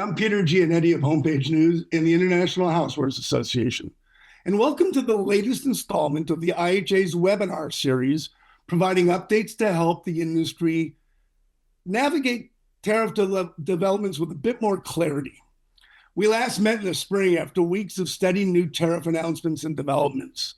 I'm Peter Gianetti of Homepage News in the International Housewares Association. And welcome to the latest installment of the IHA's webinar series, providing updates to help the industry navigate tariff developments with a bit more clarity. We last met in the spring after weeks of steady new tariff announcements and developments.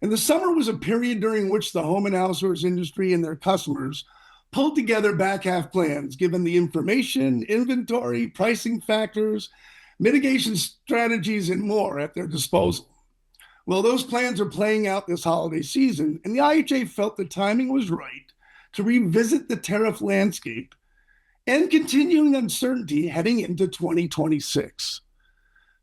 And the summer was a period during which the home and housewares industry and their customers pulled together back half plans, given the information, inventory, pricing factors, mitigation strategies, and more at their disposal. Well, those plans are playing out this holiday season, and the IHA felt the timing was right to revisit the tariff landscape and continuing uncertainty heading into 2026.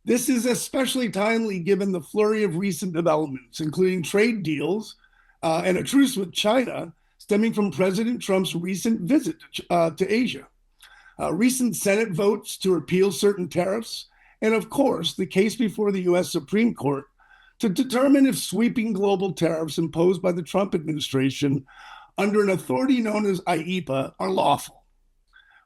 This is especially timely given the flurry of recent developments, including trade deals and a truce with China, stemming from President Trump's recent visit to Asia, recent Senate votes to repeal certain tariffs, and of course, the case before the U.S. Supreme Court to determine if sweeping global tariffs imposed by the Trump administration under an authority known as IEEPA are lawful.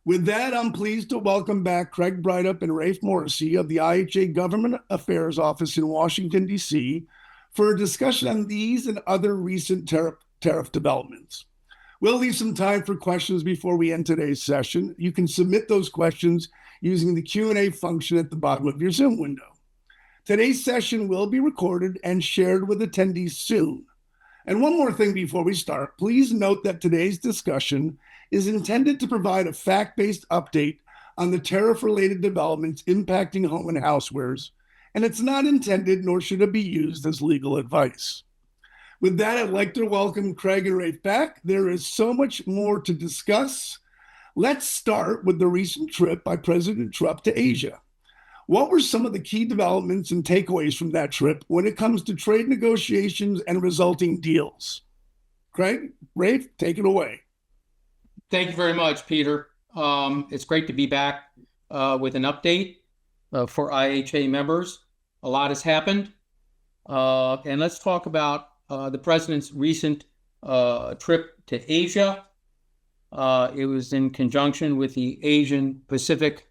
With that, I'm pleased to welcome back Craig Breithaupt and Rafe Morrissey of the IHA Government Affairs Office in Washington, D.C., for a discussion on these and other recent tariff developments. We'll leave some time for questions before we end today's session. You can submit those questions using the Q&A function at the bottom of your Zoom window. Today's session will be recorded and shared with attendees soon. And one more thing before we start, please note that today's discussion is intended to provide a fact-based update on the tariff-related developments impacting home and housewares, and it's not intended nor should it be used as legal advice. With that, I'd like to welcome Craig and Rafe back. There is so much more to discuss. Let's start with the recent trip by President Trump to Asia. What were some of the key developments and takeaways from that trip when it comes to trade negotiations and resulting deals? Craig, Rafe, take it away. Thank you very much, Peter. It's great to be back with an update for IHA members. A lot has happened. And let's talk about the president's recent trip to Asia. It was in conjunction with the Asian Pacific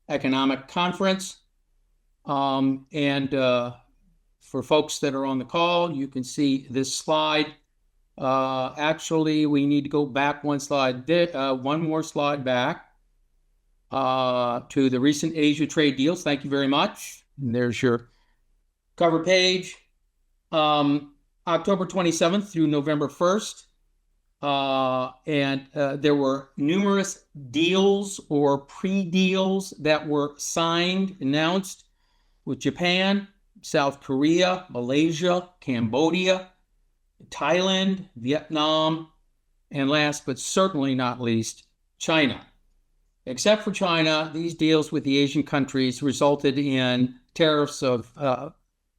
Economic Conference. And for folks that are on the call, you can see this slide. Actually, we need to go back one more slide back to the recent Asia trade deals. Thank you very much. And there's your cover page. October 27th through November 1st. And there were numerous deals or pre-deals that were signed, announced with Japan, South Korea, Malaysia, Cambodia, Thailand, Vietnam, and last but certainly not least, China. Except for China, these deals with the Asian countries resulted in tariffs of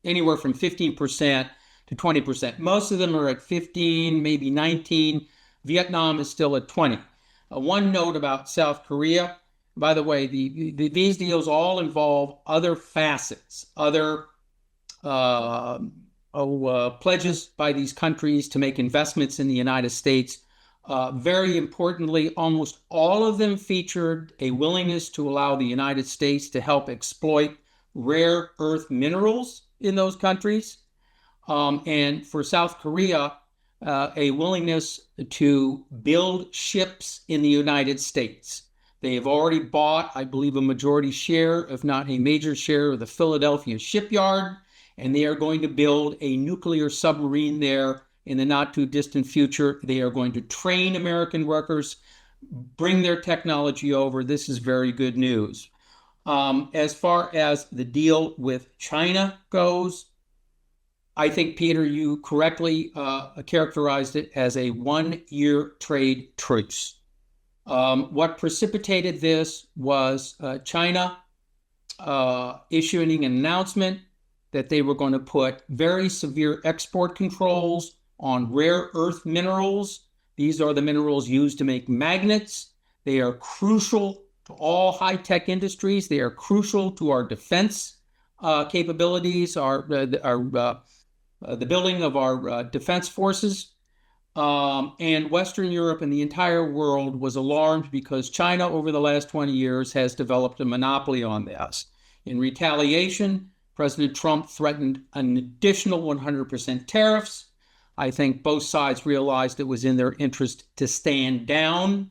anywhere from 15% to 20%. Most of them are at 15, maybe 19. Vietnam is still at 20. One note about South Korea, by the way, these deals all involve other facets, other pledges by these countries to make investments in the United States. Very importantly, almost all of them featured a willingness to allow the United States to help exploit rare earth minerals in those countries. And for South Korea, a willingness to build ships in the United States. They have already bought, I believe, a majority share, if not a major share, of the Philadelphia shipyard, and they are going to build a nuclear submarine there in the not too distant future. They are going to train American workers, bring their technology over. This is very good news. As far as the deal with China goes, I think, Peter, you correctly characterized it as a one-year trade truce. What precipitated this was China issuing an announcement that they were going to put very severe export controls on rare earth minerals. These are the minerals used to make magnets. They are crucial to all high-tech industries. They are crucial to our defense capabilities, the building of our defense forces. And Western Europe and the entire world was alarmed because China, over the last 20 years, has developed a monopoly on this. In retaliation, President Trump threatened an additional 100% tariffs. I think both sides realized it was in their interest to stand down.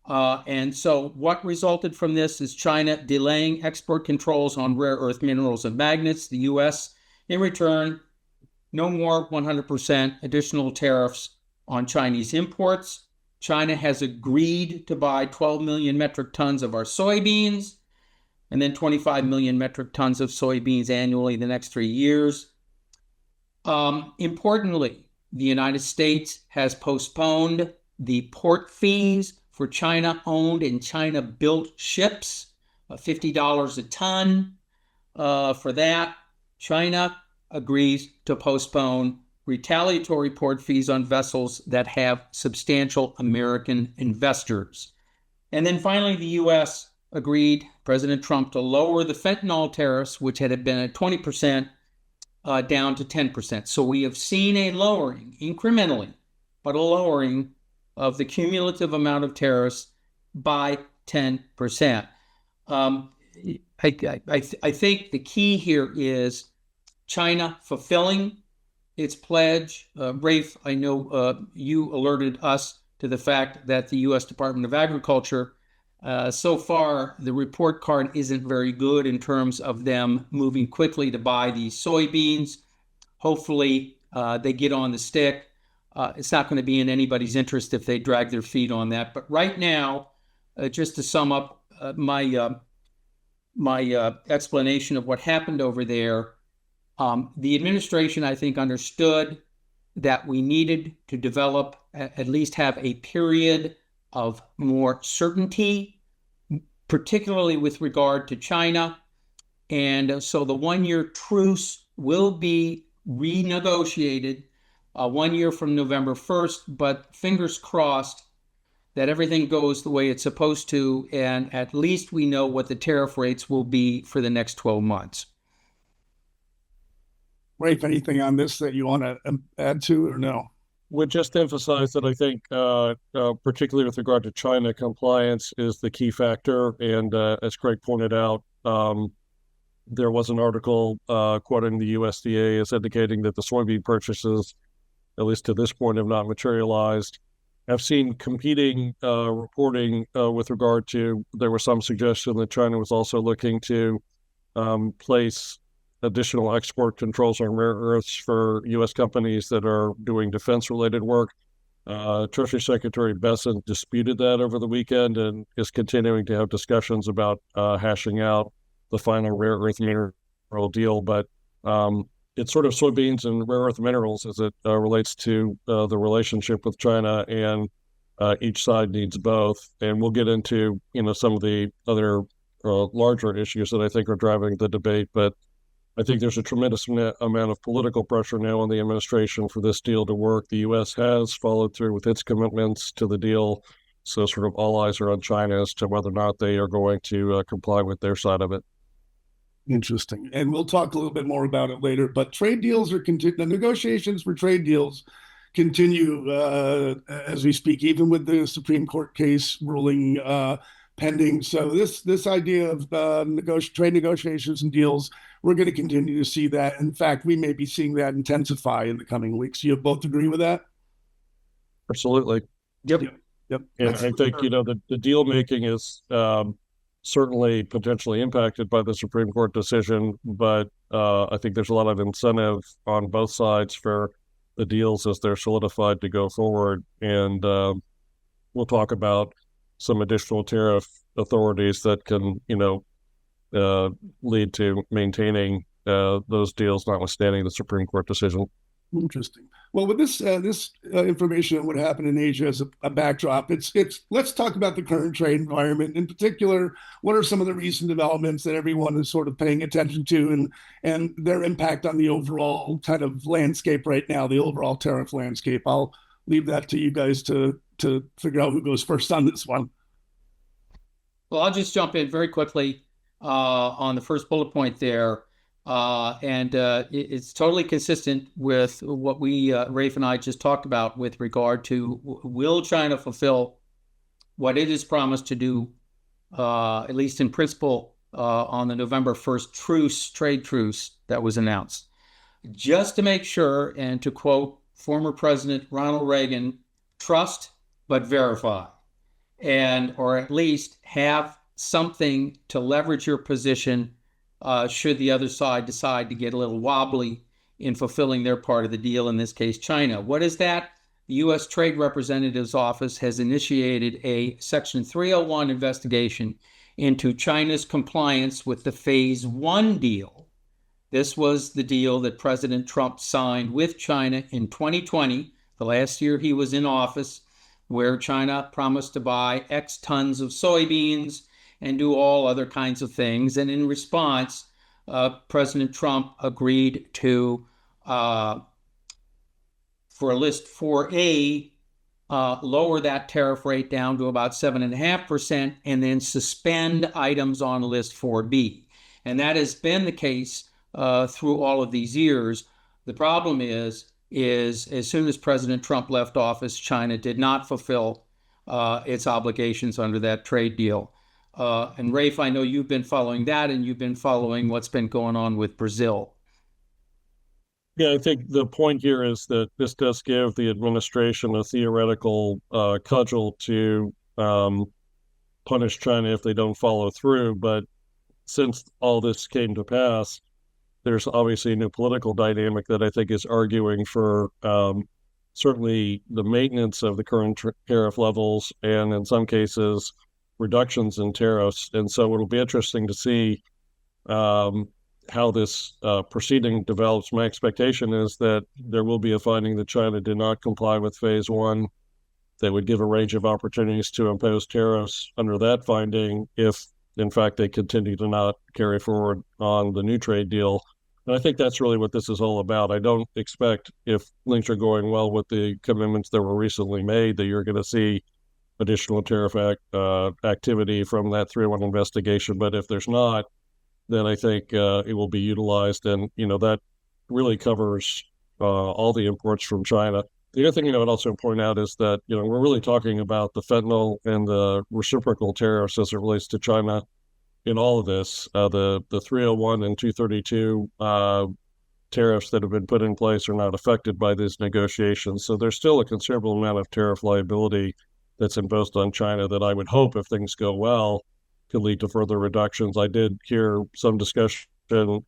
And so what resulted from this is China delaying export controls on rare earth minerals and magnets. The U.S., in return, no more 100% additional tariffs on Chinese imports. China has agreed to buy 12 million metric tons of our soybeans and then 25 million metric tons of soybeans annually in the next 3 years. Importantly, the United States has postponed the port fees for China-owned and China-built ships, $50 a ton. For that, China agrees to postpone retaliatory port fees on vessels that have substantial American investors. And then finally, the U.S. agreed, President Trump, to lower the fentanyl tariffs, which had been at 20%, down to 10%. So we have seen a lowering, incrementally, but a lowering of the cumulative amount of tariffs by 10%. I think the key here is China fulfilling its pledge. Rafe, I know you alerted us to the fact that the U.S. Department of Agriculture, so far, the report card isn't very good in terms of them moving quickly to buy these soybeans. Hopefully, they get on the stick. It's not going to be in anybody's interest if they drag their feet on that. But right now, just to sum up my explanation of what happened over there, the administration, I think, understood that we needed to develop, at least have a period of more certainty, particularly with regard to China. And so the one-year truce will be renegotiated 1 year from November 1st, but fingers crossed that everything goes the way it's supposed to, and at least we know what the tariff rates will be for the next 12 months. Rafe, anything on this that you want to add to or no? Would just emphasize that I think, particularly with regard to China, compliance is the key factor. And as Craig pointed out, there was an article quoting the USDA as indicating that the soybean purchases, at least to this point, have not materialized. I've seen competing reporting with regard to, there was some suggestion that China was also looking to place additional export controls on rare earths for U.S. companies that are doing defense-related work. Treasury Secretary Bessent disputed that over the weekend and is continuing to have discussions about hashing out the final rare earth mineral deal. But it's sort of soybeans and rare earth minerals as it relates to the relationship with China, and each side needs both. And we'll get into, some of the other larger issues that I think are driving the debate. But I think there's a tremendous amount of political pressure now on the administration for this deal to work. The U.S. has followed through with its commitments to the deal, so sort of all eyes are on China as to whether or not they are going to comply with their side of it. Interesting. And we'll talk a little bit more about it later. But trade deals are the negotiations for trade deals continue as we speak, even with the Supreme Court case ruling pending. So this idea of trade negotiations and deals, we're going to continue to see that. In fact, we may be seeing that intensify in the coming weeks. You both agree with that? Absolutely. Yep. And I think, the deal making is certainly potentially impacted by the Supreme Court decision, but I think there's a lot of incentive on both sides for the deals as they're solidified to go forward. And we'll talk about some additional tariff authorities that can, lead to maintaining those deals, notwithstanding the Supreme Court decision. Interesting. Well, with this information on what happened in Asia as a backdrop, let's talk about the current trade environment. In particular, what are some of the recent developments that everyone is sort of paying attention to, and their impact on the overall kind of landscape right now, the overall tariff landscape? I'll leave that to you guys to figure out who goes first on this one. Well, I'll just jump in very quickly on the first bullet point there. It's totally consistent with what Rafe and I just talked about with regard to will China fulfill what it has promised to do, at least in principle, on the November 1st trade truce that was announced. Just to make sure, and to quote former President Ronald Reagan, trust but verify, or at least have something to leverage your position should the other side decide to get a little wobbly in fulfilling their part of the deal, in this case, China. What is that? The U.S. Trade Representative's Office has initiated a Section 301 investigation into China's compliance with the Phase 1 deal. This was the deal that President Trump signed with China in 2020, the last year he was in office, where China promised to buy X tons of soybeans and do all other kinds of things. And in response, President Trump agreed to, for list 4A, lower that tariff rate down to about 7.5% and then suspend items on list 4B. And that has been the case through all of these years. The problem is as soon as President Trump left office, China did not fulfill its obligations under that trade deal. And Rafe, I know you've been following that, and you've been following what's been going on with Brazil. Yeah, I think the point here is that this does give the administration a theoretical cudgel to punish China if they don't follow through. But since all this came to pass, there's obviously a new political dynamic that I think is arguing for certainly the maintenance of the current tariff levels, and in some cases, reductions in tariffs. And so it'll be interesting to see how this proceeding develops. My expectation is that there will be a finding that China did not comply with Phase 1. They would give a range of opportunities to impose tariffs under that finding if, in fact, they continue to not carry forward on the new trade deal. And I think that's really what this is all about. I don't expect, if things are going well with the commitments that were recently made, that you're going to see additional tariff activity from that 301 investigation. But if there's not, then I think it will be utilized. And, that really covers all the imports from China. The other thing I would also point out is that, we're really talking about the fentanyl and the reciprocal tariffs as it relates to China in all of this. The 301 and 232 tariffs that have been put in place are not affected by these negotiations. So there's still a considerable amount of tariff liability that's imposed on China that I would hope, if things go well, could lead to further reductions. I did hear some discussion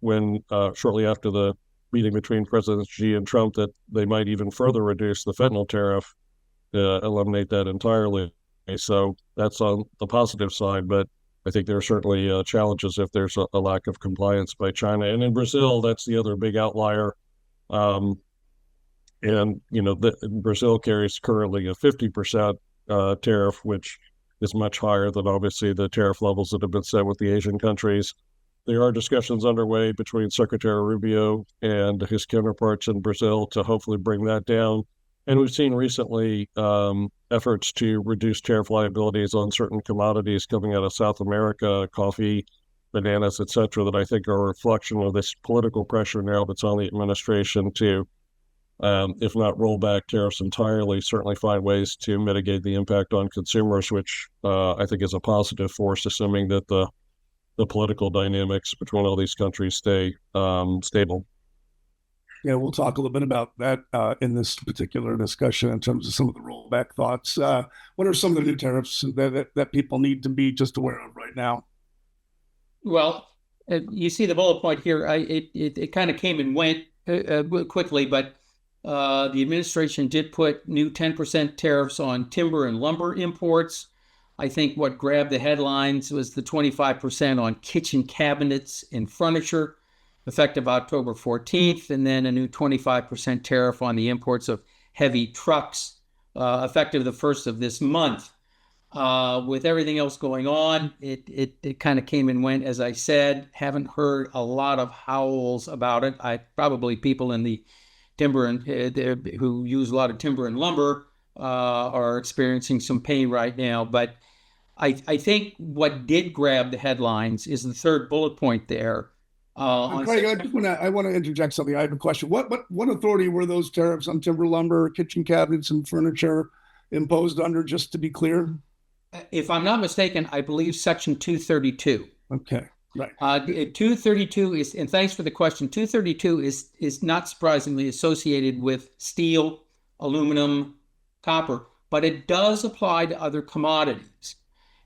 when shortly after the meeting between Presidents Xi and Trump that they might even further reduce the fentanyl tariff to eliminate that entirely. So that's on the positive side, but I think there are certainly challenges if there's a lack of compliance by China. And in Brazil, that's the other big outlier. Brazil carries currently a 50% tariff, which is much higher than obviously the tariff levels that have been set with the Asian countries. There are discussions underway between Secretary Rubio and his counterparts in Brazil to hopefully bring that down. And we've seen recently efforts to reduce tariff liabilities on certain commodities coming out of South America, coffee, bananas, et cetera, that I think are a reflection of this political pressure now that's on the administration to, if not roll back tariffs entirely, certainly find ways to mitigate the impact on consumers, which I think is a positive force, assuming that the political dynamics between all these countries stay stable. Yeah, we'll talk a little bit about that in this particular discussion in terms of some of the rollback thoughts. What are some of the new tariffs that people need to be just aware of right now? Well, you see the bullet point here. It kind of came and went quickly, but the administration did put new 10% tariffs on timber and lumber imports. I think what grabbed the headlines was the 25% on kitchen cabinets and furniture, effective October 14th, and then a new 25% tariff on the imports of heavy trucks, effective the 1st of this month. With everything else going on, it kind of came and went, as I said. Haven't heard a lot of howls about it. Probably people in the timber and who use a lot of timber and lumber are experiencing some pain right now. But I think what did grab the headlines is the third bullet point there. Craig, I want to interject something. I have a question. What authority were those tariffs on timber, lumber, kitchen cabinets, and furniture imposed under? Just to be clear. If I'm not mistaken, I believe Section 232. Okay, right. 232 is, and thanks for the question. 232 is not surprisingly associated with steel, aluminum, copper, but it does apply to other commodities.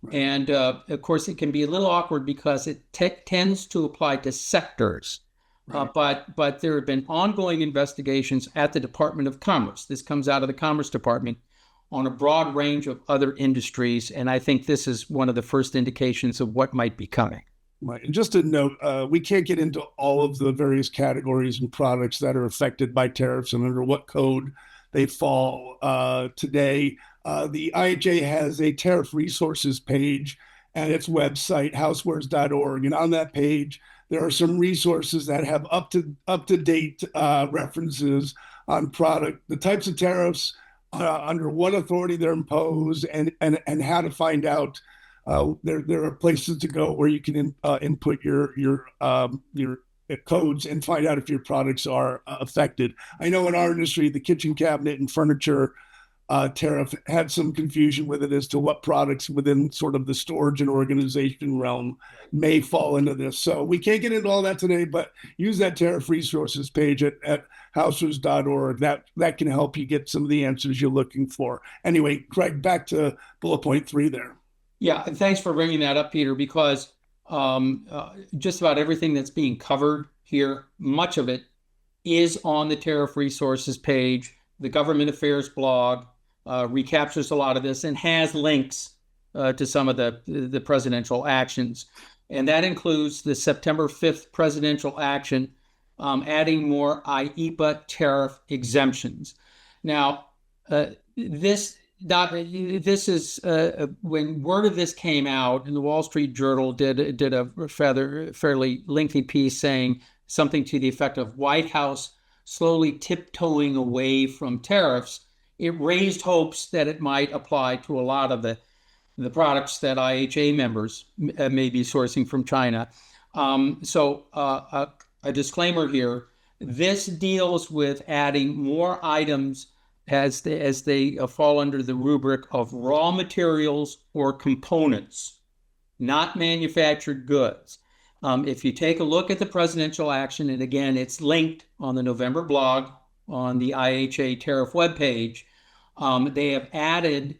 Right. And of course, it can be a little awkward because it tends to apply to sectors. Right. But there have been ongoing investigations at the Department of Commerce. This comes out of the Commerce Department on a broad range of other industries. And I think this is one of the first indications of what might be coming. Right. And just a note, we can't get into all of the various categories and products that are affected by tariffs and under what code they fall today. The IHA has a tariff resources page at its website, housewares.org. And on that page, there are some resources that have up-to-date references on the types of tariffs, under what authority they're imposed, and how to find out. There are places to go where you can input your codes and find out if your products are affected. I know in our industry, the kitchen cabinet and furniture tariff had some confusion with it as to what products within sort of the storage and organization realm may fall into this. So we can't get into all that today, but use that tariff resources page at housewares.org. That can help you get some of the answers you're looking for. Anyway, Craig, back to bullet point 3 there. Yeah, and thanks for bringing that up, Peter, because just about everything that's being covered here, much of it is on the tariff resources page. The government affairs blog recaptures a lot of this and has links to some of the presidential actions. And that includes the September 5th presidential action, adding more IEEPA tariff exemptions. Now, this is when word of this came out, and the Wall Street Journal did a fairly lengthy piece saying something to the effect of White House slowly tiptoeing away from tariffs. It raised hopes that it might apply to a lot of the products that IHA members may be sourcing from China. So a disclaimer here: this deals with adding more items as they fall under the rubric of raw materials or components, not manufactured goods. If you take a look at the presidential action, and again, it's linked on the November blog on the IHA tariff webpage, they have added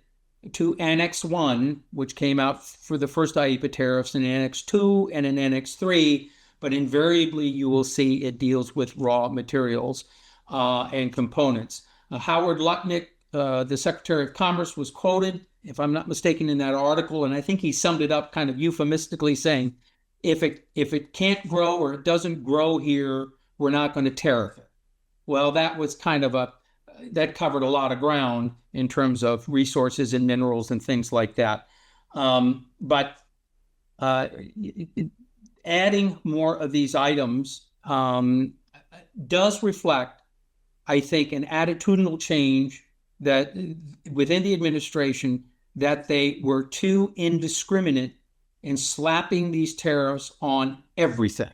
to Annex 1, which came out for the first IEEPA tariffs, an Annex 2 and an Annex 3, but invariably you will see it deals with raw materials and components. Howard Lutnick, the Secretary of Commerce, was quoted, if I'm not mistaken, in that article, and I think he summed it up kind of euphemistically saying, if it can't grow or it doesn't grow here, we're not going to tariff it. Well, that was kind of that covered a lot of ground in terms of resources and minerals and things like that. But adding more of these items does reflect, I think, an attitudinal change that within the administration, that they were too indiscriminate in slapping these tariffs on everything.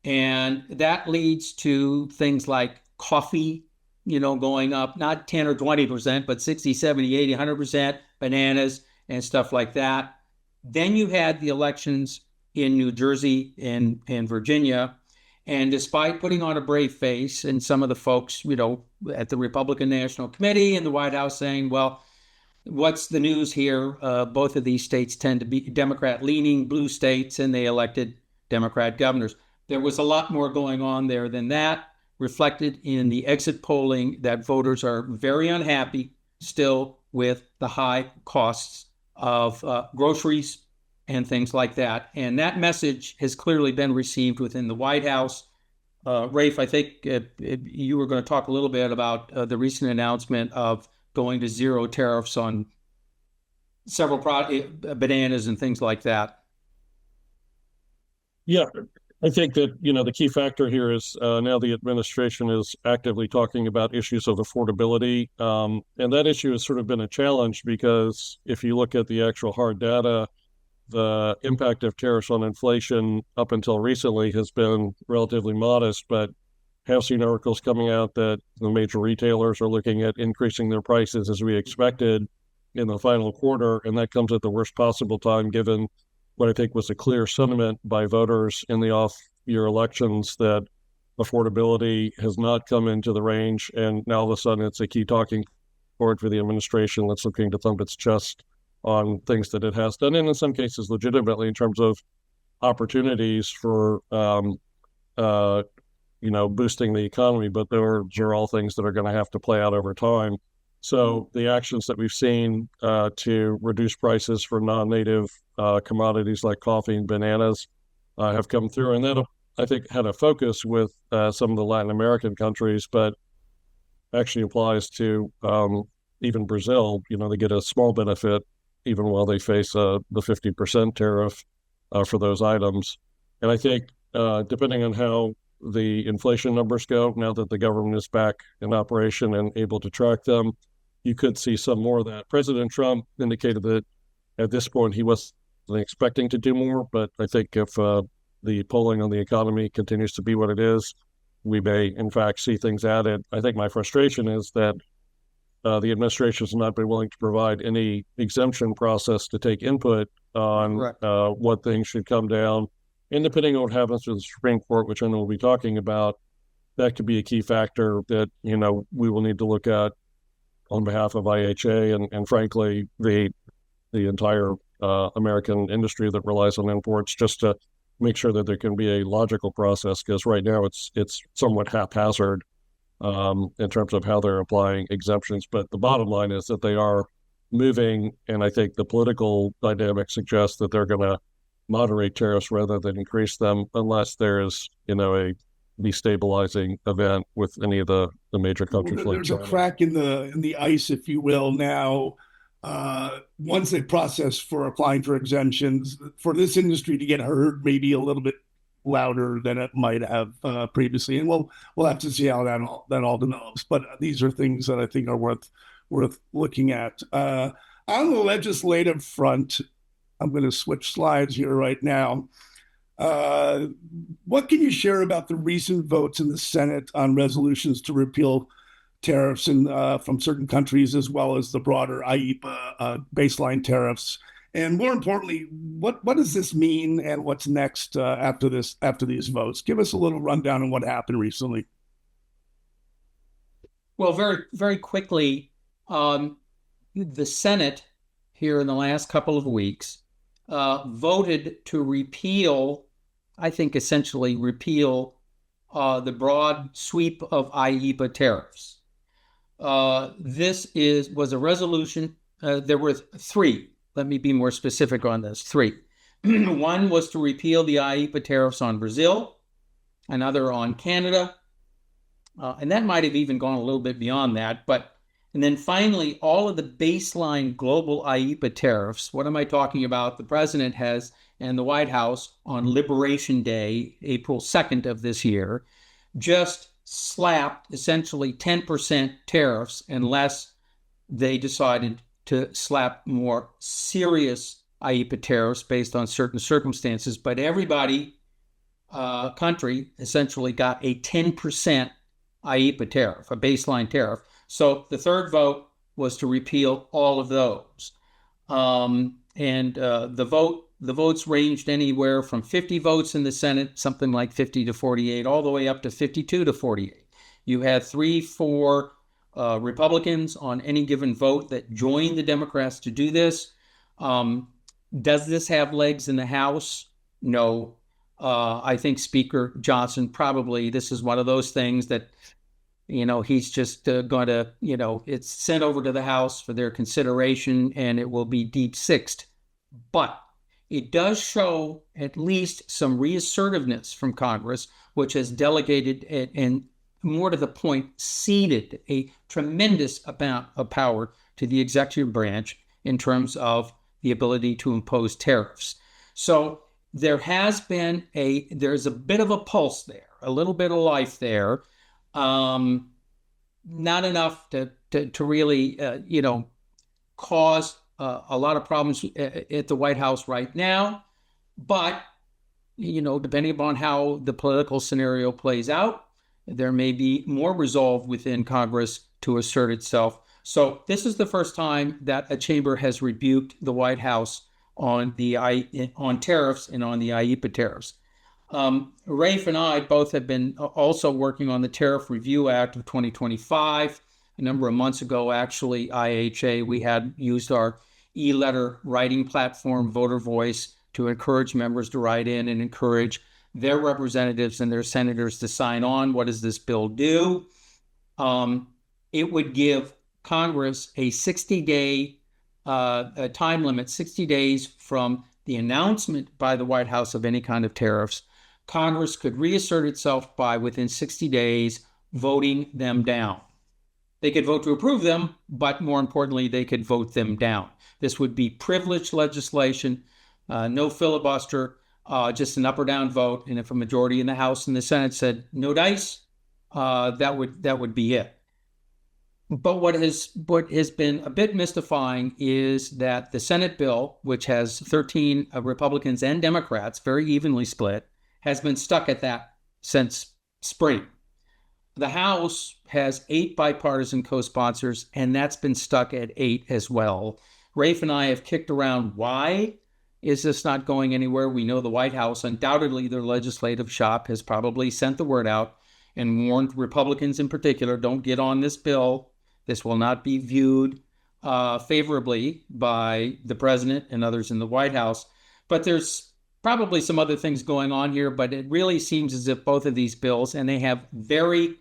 And that leads to things like coffee, going up, not 10 or 20%, but 60, 70, 80, 100%, bananas and stuff like that. Then you had the elections in New Jersey and Virginia. And despite putting on a brave face, and some of the folks, at the Republican National Committee and the White House saying, well, what's the news here? Both of these states tend to be Democrat-leaning blue states, and they elected Democrat governors. There was a lot more going on there than that, reflected in the exit polling that voters are very unhappy still with the high costs of groceries and things like that. And that message has clearly been received within the White House. Rafe, I think you were going to talk a little bit about the recent announcement of going to zero tariffs on several bananas and things like that. Yeah, I think that, the key factor here is now the administration is actively talking about issues of affordability. And that issue has sort of been a challenge because if you look at the actual hard data, the impact of tariffs on inflation up until recently has been relatively modest, but have seen articles coming out that the major retailers are looking at increasing their prices as we expected in the final quarter, and that comes at the worst possible time given what I think was a clear sentiment by voters in the off-year elections that affordability has not come into the range, and now all of a sudden it's a key talking point for the administration that's looking to thump its chest on things that it has done, and in some cases legitimately in terms of opportunities for boosting the economy, but those are all things that are going to have to play out over time. So the actions that we've seen to reduce prices for non-native commodities like coffee and bananas have come through, and that I think had a focus with some of the Latin American countries, but actually applies to even Brazil. They get a small benefit even while they face the 50% tariff for those items. And I think depending on how the inflation numbers go, now that the government is back in operation and able to track them, you could see some more of that. President Trump indicated that at this point he wasn't expecting to do more, but I think if the polling on the economy continues to be what it is, we may in fact see things added. I think my frustration is that the administration has not been willing to provide any exemption process to take input on what things should come down. And depending on what happens with the Supreme Court, which I know we'll be talking about, that could be a key factor that, we will need to look at on behalf of IHA and frankly, the entire American industry that relies on imports, just to make sure that there can be a logical process, because right now it's somewhat haphazard in terms of how they're applying exemptions. But the bottom line is that they are moving, and I think the political dynamic suggests that they're going to moderate tariffs rather than increase them, unless there's a destabilizing event with any of the major countries. There's a crack in the ice, if you will, now. Once they process for applying for exemptions, for this industry to get heard maybe a little bit louder than it might have previously, and we'll have to see how that all develops. But these are things that I think are worth looking at. On the legislative front, I'm going to switch slides here right now. What can you share about the recent votes in the Senate on resolutions to repeal tariffs from certain countries, as well as the broader IEEPA baseline tariffs? And more importantly, what does this mean, and what's next after these votes? Give us a little rundown on what happened recently. Well, very, very quickly, the Senate here in the last couple of weeks voted to repeal, I think essentially repeal the broad sweep of IEEPA tariffs. This was a resolution. There were three. Let me be more specific on this. Three. One was to repeal the IEEPA tariffs on Brazil, another on Canada, and that might have even gone a little bit beyond that. And then finally, all of the baseline global IEEPA tariffs. What am I talking about? The president has, and the White House on Liberation Day, April 2nd of this year, just slapped essentially 10% tariffs unless they decided to slap more serious IEEPA tariffs based on certain circumstances. But everybody, country, essentially got a 10% IEEPA tariff, a baseline tariff. So the third vote was to repeal all of those. The votes ranged anywhere from 50 votes in the Senate, something like 50 to 48, all the way up to 52 to 48. You had 3-4 Republicans on any given vote that joined the Democrats to do this. Does this have legs in the House? No. I think Speaker Johnson probably, this is one of those things that, he's just going to, it's sent over to the House for their consideration, and it will be deep-sixed. But it does show at least some reassertiveness from Congress, which has delegated and, more to the point, ceded a tremendous amount of power to the executive branch in terms of the ability to impose tariffs. So there's a bit of a pulse there, a little bit of life there. Not enough to really, cause a lot of problems at the White House right now, but depending upon how the political scenario plays out, there may be more resolve within Congress to assert itself. So this is the first time that a chamber has rebuked the White House on tariffs and on the IEEPA tariffs. Rafe and I both have been also working on the Tariff Review Act of 2025. A number of months ago, actually, IHA, we had used our e-letter writing platform, Voter Voice, to encourage members to write in and encourage their representatives and their senators to sign on. What does this bill do? It would give Congress a 60-day time limit, 60 days from the announcement by the White House of any kind of tariffs. Congress could reassert itself by, within 60 days, voting them down. They could vote to approve them, but more importantly, they could vote them down. This would be privileged legislation, no filibuster, just an up or down vote. And if a majority in the House and the Senate said no dice, that would be it. But what has been a bit mystifying is that the Senate bill, which has 13 Republicans and Democrats, very evenly split, has been stuck at that since spring. The House has 8 bipartisan co-sponsors, and that's been stuck at 8 as well. Rafe and I have kicked around, why is this not going anywhere? We know the White House, undoubtedly their legislative shop, has probably sent the word out and warned Republicans in particular, don't get on this bill. This will not be viewed favorably by the president and others in the White House. But there's probably some other things going on here, but it really seems as if both of these bills, and they have very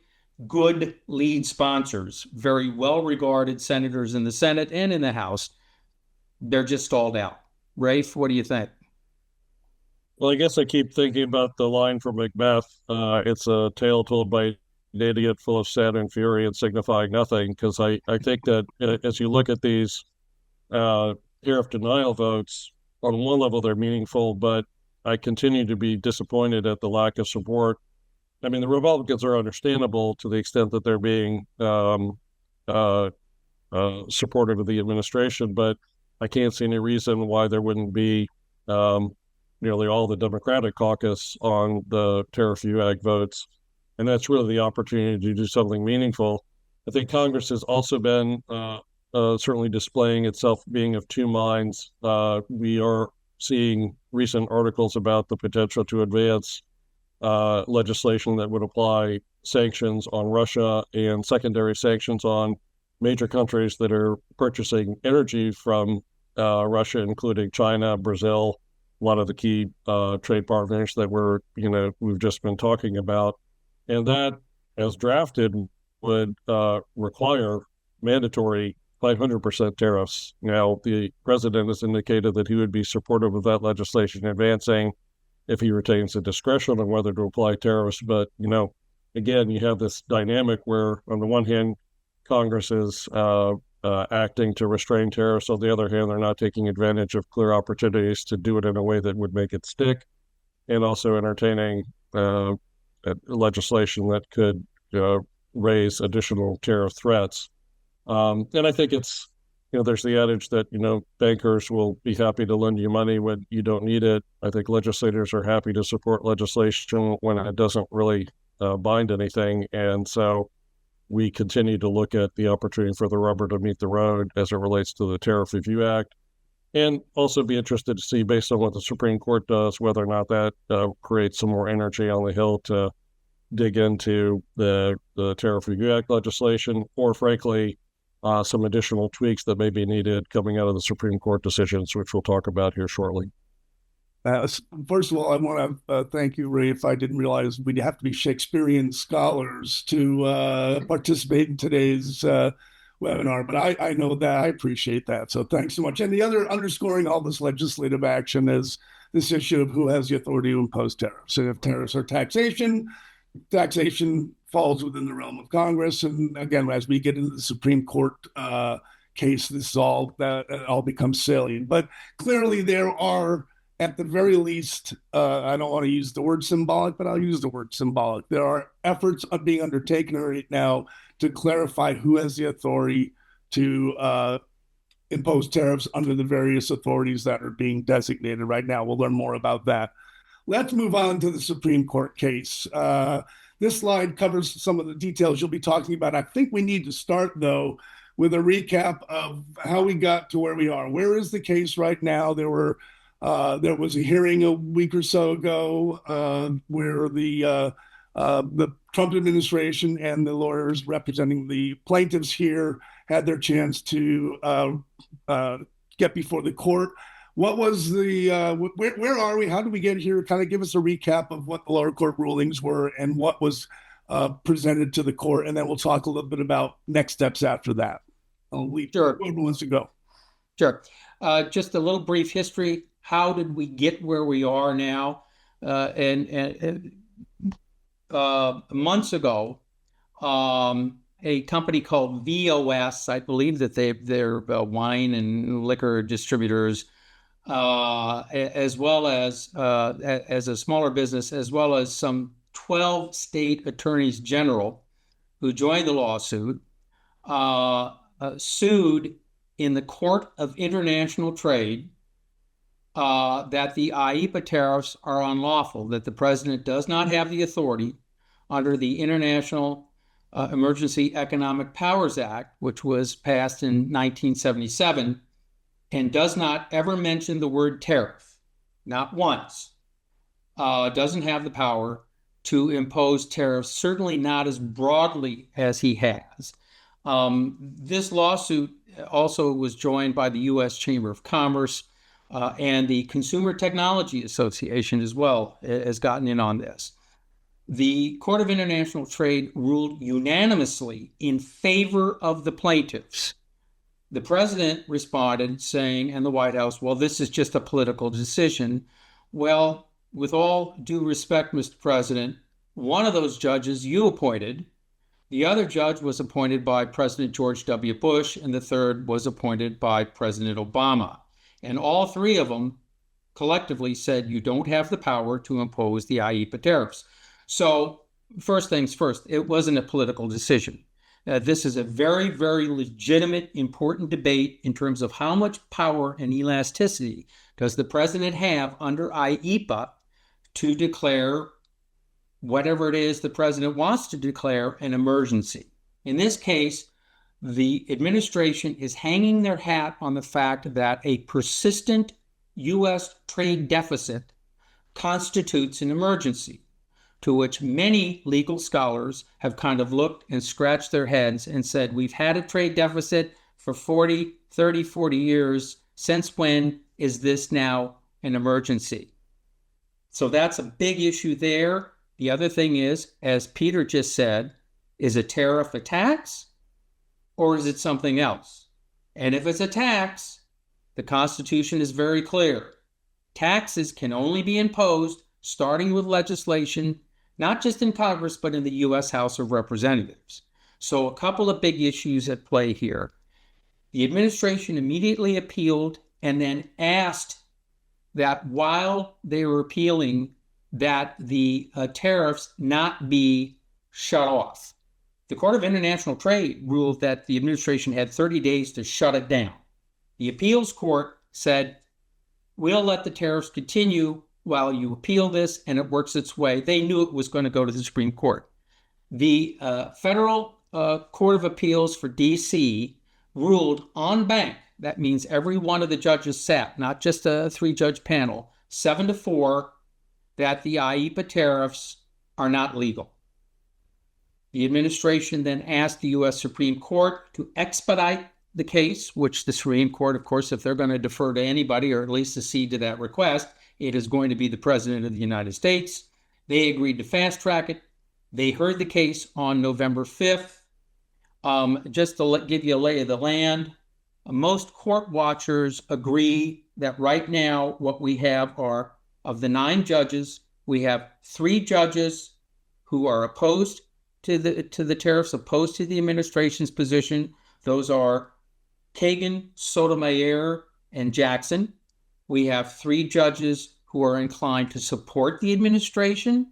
good lead sponsors, very well-regarded senators in the Senate and in the House, they're just stalled out. Rafe, what do you think? Well, I guess I keep thinking about the line from Macbeth. It's a tale told by an idiot full of saddening fury and signifying nothing, because I think that as you look at these tariff denial votes, on one level they're meaningful, but I continue to be disappointed at the lack of support. I mean, the Republicans are understandable to the extent that they're being supportive of the administration, but I can't see any reason why there wouldn't be nearly all the Democratic caucus on the Tariff Review Act votes. And that's really the opportunity to do something meaningful. I think Congress has also been certainly displaying itself being of two minds. We are seeing recent articles about the potential to advance legislation that would apply sanctions on Russia and secondary sanctions on major countries that are purchasing energy from Russia, including China, Brazil, a lot of the key trade partners that we've just been talking about. And that, as drafted, would require mandatory 500% tariffs. Now, the president has indicated that he would be supportive of that legislation advancing if he retains the discretion on whether to apply tariffs. But, again, you have this dynamic where, on the one hand, Congress is acting to restrain tariffs. On the other hand, they're not taking advantage of clear opportunities to do it in a way that would make it stick, and also entertaining legislation that could raise additional tariff threats. And I think it's, there's the adage that, bankers will be happy to lend you money when you don't need it. I think legislators are happy to support legislation when it doesn't really bind anything. And so we continue to look at the opportunity for the rubber to meet the road as it relates to the Tariff Review Act, and also be interested to see, based on what the Supreme Court does, whether or not that creates some more energy on the Hill to dig into the Tariff Review Act legislation, or frankly, some additional tweaks that may be needed coming out of the Supreme Court decisions, which we'll talk about here shortly. First of all, I want to thank you, Ray. If I didn't realize we'd have to be Shakespearean scholars to participate in today's webinar, but I know that. I appreciate that. So thanks so much. And the other underscoring all this legislative action is this issue of who has the authority to impose tariffs. And if tariffs are taxation falls within the realm of Congress. And again, as we get into the Supreme Court case, this all becomes salient. But clearly there are, at the very least, I don't want to use the word symbolic, but I'll use the word symbolic. There are efforts being undertaken right now to clarify who has the authority to impose tariffs under the various authorities that are being designated right now. We'll learn more about that. Let's move on to the Supreme Court case. This slide covers some of the details you'll be talking about. I think we need to start, though, with a recap of how we got to where we are. Where is the case right now? There was a hearing a week or so ago where the Trump administration and the lawyers representing the plaintiffs here had their chance to get before the court. What was the, where are we? How did we get here? Kind of give us a recap of what the lower court rulings were and what was presented to the court. And then we'll talk a little bit about next steps after that. I'll leave Sure. whoever wants to go. Sure. Just a little brief history. How did we get where we are now? Months ago, a company called VOS, I believe that they're wine and liquor distributors, as well as a smaller business, as well as some 12 state attorneys general who joined the lawsuit, sued in the Court of International Trade that the IEEPA tariffs are unlawful, that the president does not have the authority under the International Emergency Economic Powers Act, which was passed in 1977, and does not ever mention the word tariff, not once, doesn't have the power to impose tariffs, certainly not as broadly as he has. This lawsuit also was joined by the U.S. Chamber of Commerce and the Consumer Technology Association as well has gotten in on this. The Court of International Trade ruled unanimously in favor of the plaintiffs. The president responded saying, and the White House, well, this is just a political decision. Well, with all due respect, Mr. President, one of those judges you appointed, the other judge was appointed by President George W. Bush, and the third was appointed by President Obama. And all three of them collectively said you don't have the power to impose the IEEPA tariffs. So first things first, it wasn't a political decision. This is a very, very legitimate, important debate in terms of how much power and elasticity does the president have under IEEPA to declare whatever it is the president wants to declare an emergency. In this case, the administration is hanging their hat on the fact that a persistent U.S. trade deficit constitutes an emergency, to which many legal scholars have kind of looked and scratched their heads and said, we've had a trade deficit for 40 years. Since when is this now an emergency? So that's a big issue there. The other thing is, as Peter just said, is a tariff a tax or is it something else? And if it's a tax, the Constitution is very clear. Taxes can only be imposed starting with legislation, not just in Congress, but in the U.S. House of Representatives. So a couple of big issues at play here. The administration immediately appealed and then asked that while they were appealing, that the tariffs not be shut off. The Court of International Trade ruled that the administration had 30 days to shut it down. The appeals court said, we'll let the tariffs continue while you appeal this and it works its way. They knew it was going to go to the Supreme Court. The Federal Court of Appeals for D.C. ruled en banc. That means every one of the judges sat, not just a three-judge panel, 7-4, that the IEEPA tariffs are not legal. The administration then asked the U.S. Supreme Court to expedite the case, which the Supreme Court, of course, if they're going to defer to anybody or at least accede to that request, it is going to be the President of the United States. They agreed to fast track it. They heard the case on November 5th. Just to give you a lay of the land, most court watchers agree that right now what we have are, of the 9 judges, we have 3 judges who are opposed to the tariffs, opposed to the administration's position. Those are Kagan, Sotomayor, and Jackson. We have 3 judges who are inclined to support the administration,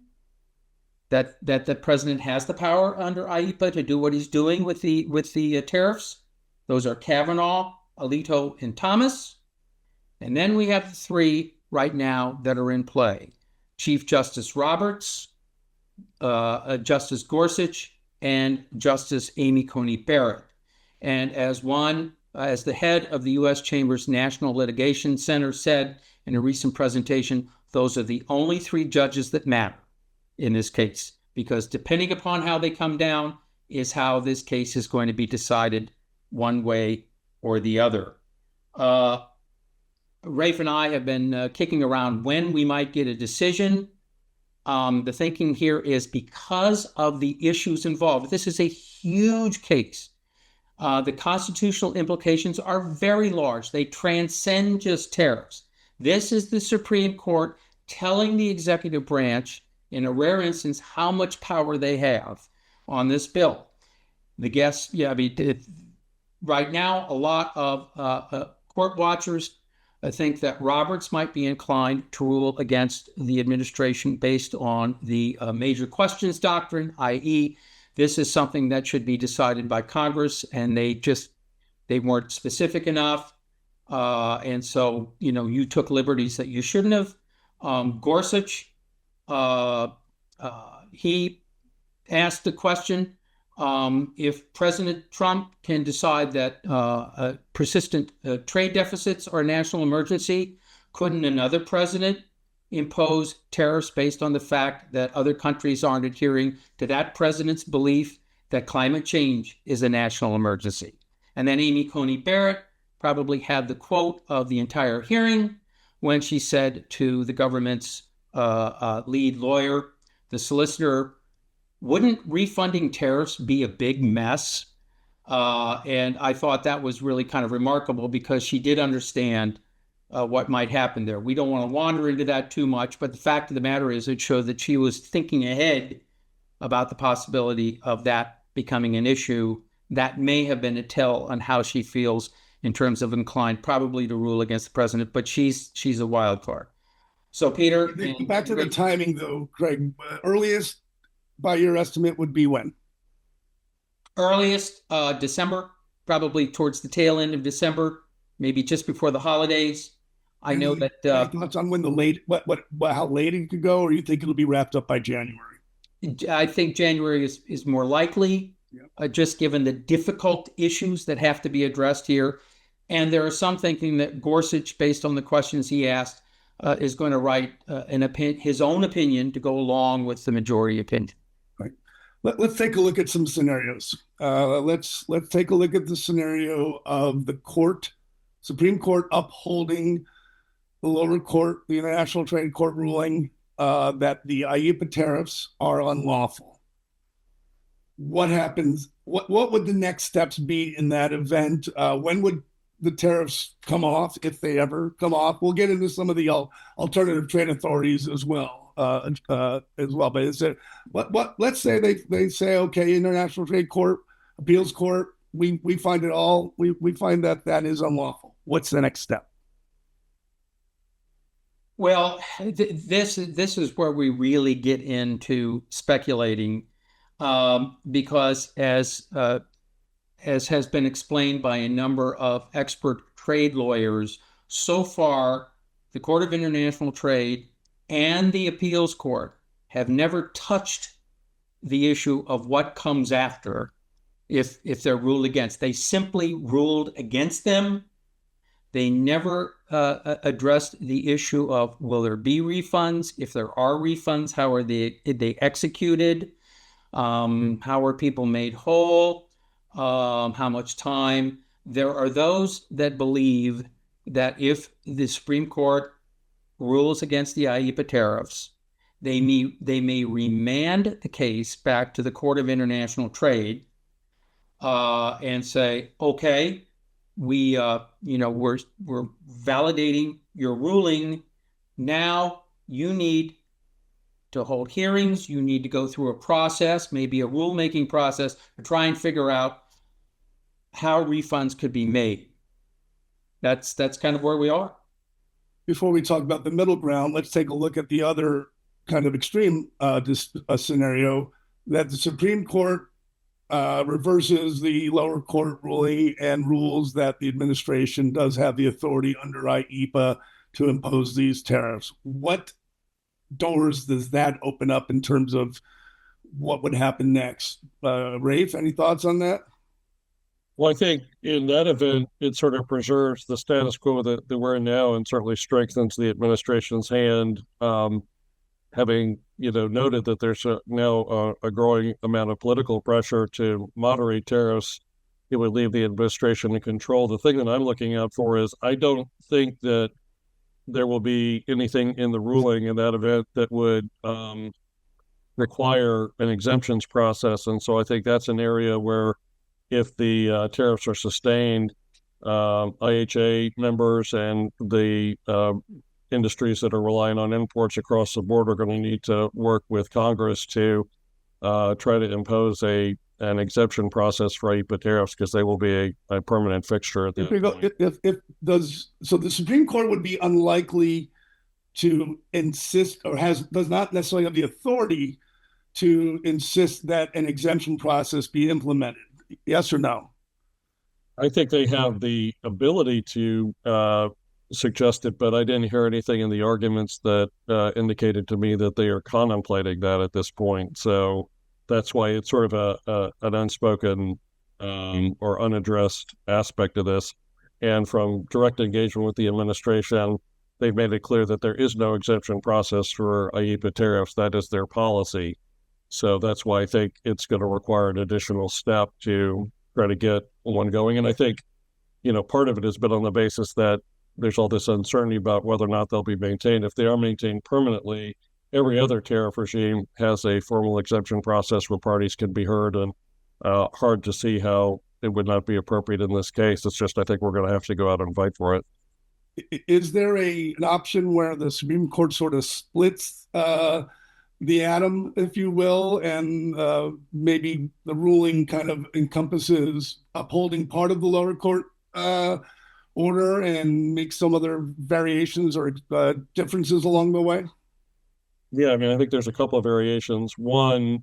that the president has the power under IEEPA to do what he's doing with the tariffs. Those are Kavanaugh, Alito, and Thomas. And then we have the three right now that are in play: Chief Justice Roberts, Justice Gorsuch, and Justice Amy Coney Barrett. And as the head of the U.S. Chamber's National Litigation Center said in a recent presentation, those are the only three judges that matter in this case, because depending upon how they come down is how this case is going to be decided one way or the other. Rafe and I have been kicking around when we might get a decision. The thinking here is because of the issues involved. This is a huge case. The constitutional implications are very large. They transcend just tariffs. This is the Supreme Court telling the executive branch, in a rare instance, how much power they have on this bill. Right now, a lot of court watchers think that Roberts might be inclined to rule against the administration based on the major questions doctrine, i.e., this is something that should be decided by Congress, and they weren't specific enough. And so, you took liberties that you shouldn't have. Gorsuch, he asked the question, if President Trump can decide that persistent trade deficits are a national emergency, couldn't another president impose tariffs based on the fact that other countries aren't adhering to that president's belief that climate change is a national emergency? And then Amy Coney Barrett probably had the quote of the entire hearing when she said to the government's lead lawyer, the solicitor, wouldn't refunding tariffs be a big mess? And I thought that was really kind of remarkable because she did understand what might happen there. We don't want to wander into that too much, but the fact of the matter is it showed that she was thinking ahead about the possibility of that becoming an issue. That may have been a tell on how she feels in terms of inclined probably to rule against the president, but she's a wild card. So, Peter, back to the timing, though, Craig. Earliest, by your estimate, would be when? Earliest, December, probably towards the tail end of December, maybe just before the holidays. I know that. Thoughts on when how late it could go, or you think it'll be wrapped up by January? I think January is more likely, just given the difficult issues that have to be addressed here. And there are some thinking that Gorsuch, based on the questions he asked, is going to write his own opinion to go along with the majority opinion. Right. Let's take a look at some scenarios. Let's take a look at the scenario of the Supreme Court upholding the lower court, the International Trade Court ruling that the IEEPA tariffs are unlawful. What happens? What would the next steps be in that event? When would the tariffs come off, if they ever come off? We'll get into some of the alternative trade authorities as well. But it's let's say they say, okay, International Trade Court, Appeals Court, we find it all. We find that is unlawful. What's the next step? Well, this is where we really get into speculating, because as has been explained by a number of expert trade lawyers, so far the Court of International Trade and the Appeals Court have never touched the issue of what comes after if they're ruled against. They simply ruled against them. They never addressed the issue of, will there be refunds? If there are refunds, how are they executed? How are people made whole? How much time? There are those that believe that if the Supreme Court rules against the IEEPA tariffs, they may remand the case back to the Court of International Trade and say, okay, we're validating your ruling. Now you need to hold hearings. You need to go through a process, maybe a rulemaking process, to try and figure out how refunds could be made. That's kind of where we are. Before we talk about the middle ground, let's take a look at the other kind of extreme scenario that the Supreme Court reverses the lower court ruling and rules that the administration does have the authority under IEEPA to impose these tariffs. What doors does that open up in terms of what would happen next? Rafe, any thoughts on that? Well, I think in that event, it sort of preserves the status quo that we're in now and certainly strengthens the administration's hand. Having noted that there's now a growing amount of political pressure to moderate tariffs, it would leave the administration in control. The thing that I'm looking out for is I don't think that there will be anything in the ruling in that event that would require an exemptions process. And so I think that's an area where if the tariffs are sustained, IHA members and the industries that are relying on imports across the board are going to need to work with Congress to try to impose an exemption process for IEEPA tariffs, because they will be a permanent fixture at that point. So the Supreme Court would be unlikely to insist, or does not necessarily have the authority to insist that an exemption process be implemented. Yes or no? I think they have the ability to suggest it, but I didn't hear anything in the arguments that indicated to me that they are contemplating that at this point. So that's why it's sort of an unspoken or unaddressed aspect of this. And from direct engagement with the administration, they've made it clear that there is no exemption process for IEEPA tariffs. That is their policy. So that's why I think it's going to require an additional step to try to get one going. And I think, part of it has been on the basis that there's all this uncertainty about whether or not they'll be maintained. If they are maintained permanently, every other tariff regime has a formal exemption process where parties can be heard, and hard to see how it would not be appropriate in this case. It's just, I think we're going to have to go out and fight for it. Is there an option where the Supreme Court sort of splits the atom, if you will, and maybe the ruling kind of encompasses upholding part of the lower court order and make some other variations or differences along the way? Yeah, I mean, I think there's a couple of variations. One,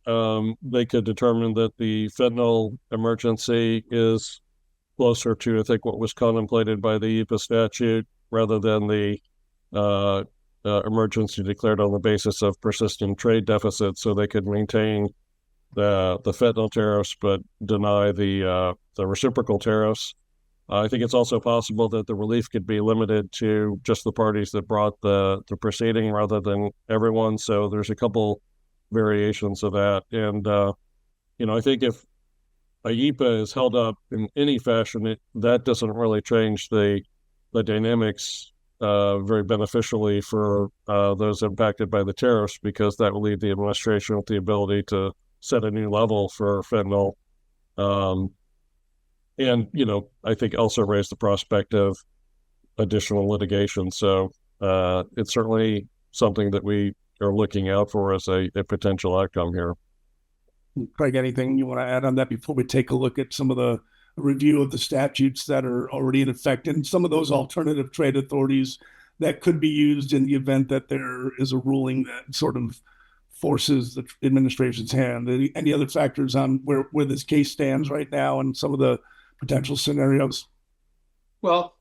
they could determine that the fentanyl emergency is closer to, I think, what was contemplated by the IEEPA statute, rather than the emergency declared on the basis of persistent trade deficits. So they could maintain the fentanyl tariffs but deny the reciprocal tariffs. I think it's also possible that the relief could be limited to just the parties that brought the proceeding rather than everyone. So there's a couple variations of that. And, I think if IEEPA is held up in any fashion, that doesn't really change the dynamics very beneficially for those impacted by the tariffs, because that will leave the administration with the ability to set a new level for fentanyl. And, I think also raise the prospect of additional litigation. So it's certainly something that we are looking out for as a potential outcome here. Craig, anything you want to add on that before we take a look at some of the review of the statutes that are already in effect and some of those alternative trade authorities that could be used in the event that there is a ruling that sort of forces the administration's hand? Any other factors on where this case stands right now and some of the potential scenarios? Well,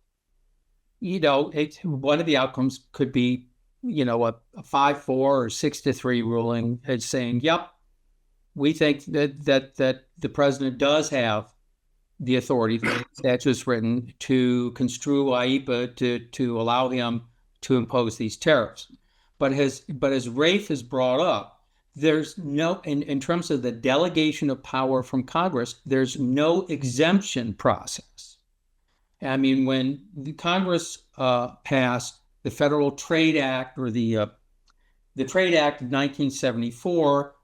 one of the outcomes could be, a 5-4 or 6-3 ruling that's saying, yep, we think that the president does have the authority, the statute's written, to construe IEEPA to allow them to impose these tariffs. But as Rafe has brought up, there's no, in terms of the delegation of power from Congress, there's no exemption process. I mean, when the Congress passed the Federal Trade Act, or the Trade Act of 1974,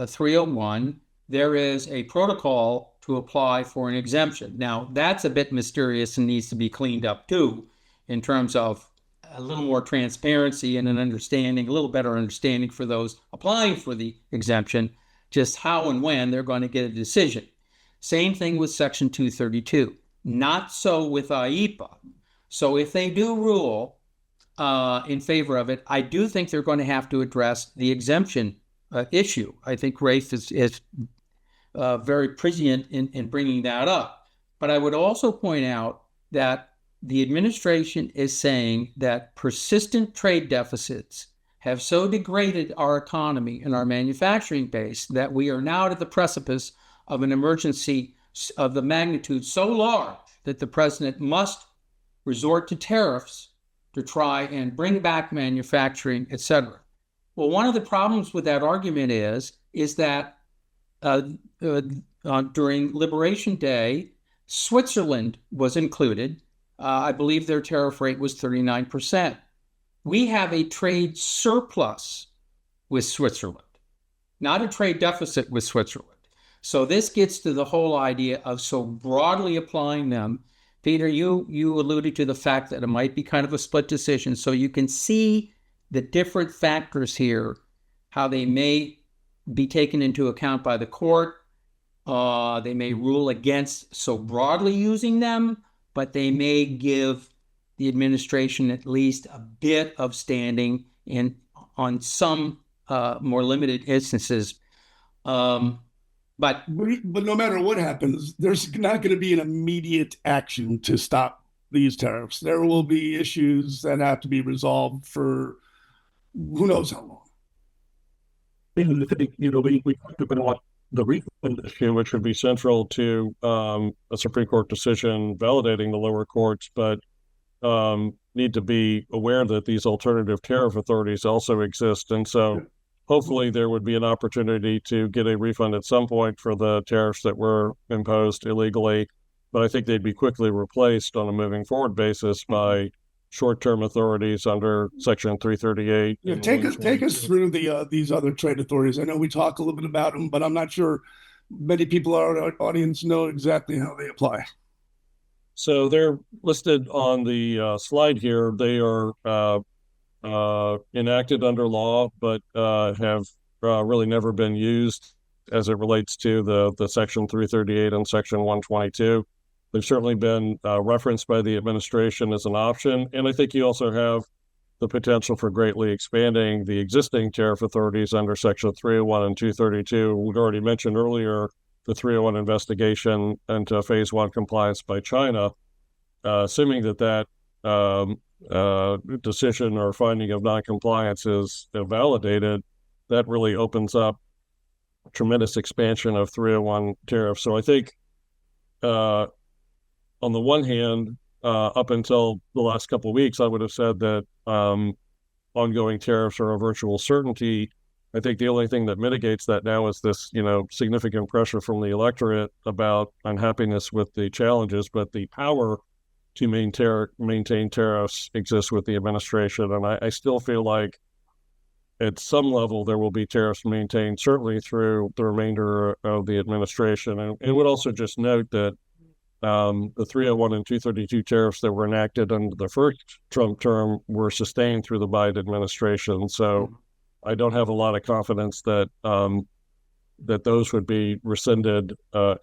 301, there is a protocol to apply for an exemption. Now, that's a bit mysterious and needs to be cleaned up too, in terms of a little more transparency and a little better understanding for those applying for the exemption, just how and when they're going to get a decision. Same thing with Section 232. Not so with IEEPA. So if they do rule in favor of it, I do think they're going to have to address the exemption issue. I think Rafe has very prescient in bringing that up. But I would also point out that the administration is saying that persistent trade deficits have so degraded our economy and our manufacturing base that we are now at the precipice of an emergency of the magnitude so large that the president must resort to tariffs to try and bring back manufacturing, etc. Well, one of the problems with that argument is that during Liberation Day, Switzerland was included. I believe their tariff rate was 39%. We have a trade surplus with Switzerland, not a trade deficit with Switzerland. So this gets to the whole idea of so broadly applying them. Peter, you alluded to the fact that it might be kind of a split decision. So you can see the different factors here, how they may be taken into account by the court. They may rule against so broadly using them, but they may give the administration at least a bit of standing on some more limited instances. But no matter what happens, there's not going to be an immediate action to stop these tariffs. There will be issues that have to be resolved for who knows how long. We talked about the refund issue, which would be central to a Supreme Court decision validating the lower courts, but need to be aware that these alternative tariff authorities also exist. And so hopefully there would be an opportunity to get a refund at some point for the tariffs that were imposed illegally. But I think they'd be quickly replaced on a moving forward basis by short-term authorities under Section 338. Yeah, take us through these other trade authorities. I know we talk a little bit about them, but I'm not sure many people in our audience know exactly how they apply. So they're listed on the slide here. They are enacted under law, but have really never been used as it relates to the Section 338 and Section 122. They've certainly been referenced by the administration as an option. And I think you also have the potential for greatly expanding the existing tariff authorities under Section 301 and 232. We'd already mentioned earlier the 301 investigation into Phase 1 compliance by China. Assuming that decision or finding of noncompliance is validated, that really opens up tremendous expansion of 301 tariffs. So I think on the one hand, up until the last couple of weeks, I would have said that ongoing tariffs are a virtual certainty. I think the only thing that mitigates that now is this, significant pressure from the electorate about unhappiness with the challenges, but the power to maintain tariffs exists with the administration. And I still feel like at some level there will be tariffs maintained, certainly through the remainder of the administration. And would also just note that the 301 and 232 tariffs that were enacted under the first Trump term were sustained through the Biden administration. So I don't have a lot of confidence that that those would be rescinded